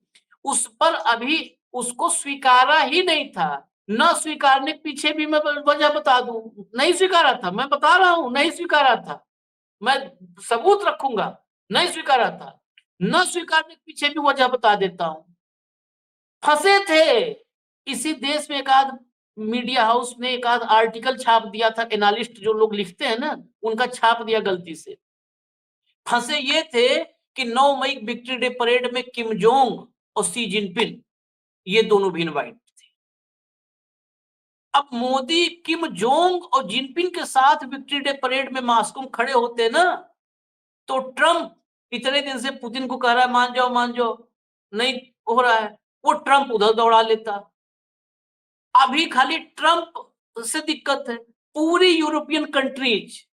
उस पर अभी उसको स्वीकारा ही नहीं था। न स्वीकारने के पीछे भी मैं वजह बता दूं, नहीं स्वीकारा था, मैं बता रहा हूं, नहीं स्वीकारा था, मैं सबूत रखूंगा, नहीं स्वीकारा था। न स्वीकारने के पीछे भी वजह बता देता हूं। फंसे थे इसी देश में, एक आध मीडिया हाउस ने एक आध आर्टिकल छाप दिया था, एनालिस्ट जो लोग लिखते हैं ना, उनका छाप दिया गलती से। फंसे ये थे कि 9 मई विक्ट्री डे परेड में किम जोंग और शी जिनपिंग, ये दोनों भी इनवाइट थे। अब मोदी किम जोंग और जिनपिंग के साथ विक्ट्री डे परेड में मॉस्को में खड़े होते ना, तो ट्रंप इतने दिन से पुतिन को कह रहा है मान जाओ, नहीं हो रहा है, वो ट्रंप उधर दौड़ा लेता। अभी खाली ट्रंप से दिक्कत है, पूरी यूरोपियन कंट्रीज,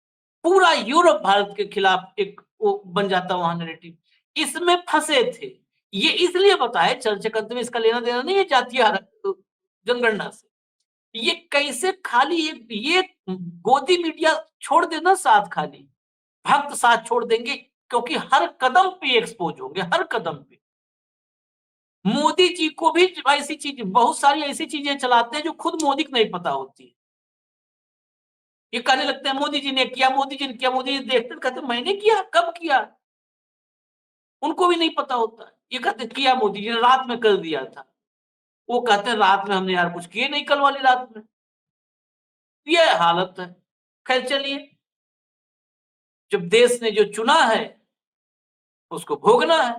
पूरा यूरोप भारत के खिलाफ एक वो बन जाता वहां नैरेटिव। इसमें फंसे थे। ये इसलिए बताए, चर्चा करते में इसका लेना देना नहीं है जातीय जनगणना से। ये कैसे खाली ये गोदी मीडिया छोड़ देना साथ, खाली भक्त साथ छोड़ देंगे, क्योंकि हर कदम पे एक्सपोज होंगे, हर कदम पे। मोदी जी को भी ऐसी चीज, बहुत सारी ऐसी चीजें चलाते हैं जो खुद मोदी को नहीं पता होती। ये कहने लगते हैं मोदी जी ने किया, मोदी जी ने किया, मोदी जी देखते कहते मैंने किया, कब किया, उनको भी नहीं पता होता। ये कहते किया मोदी जी ने, रात में कर दिया था, वो कहते हैं रात में हमने यार कुछ किए नहीं कल वाली रात में। ये हालत है। खैर चलिए, जब देश ने जो चुना है उसको भोगना है,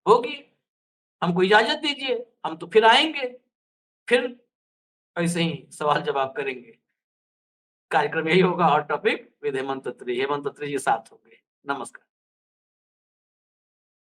भोगिए, हमको इजाजत दीजिए, हम तो फिर आएंगे, फिर ऐसे ही सवाल जवाब करेंगे। कार्यक्रम यही होगा, हॉट टॉपिक विद हेमंत अत्री। हेमंत अत्री जी साथ होंगे। नमस्कार।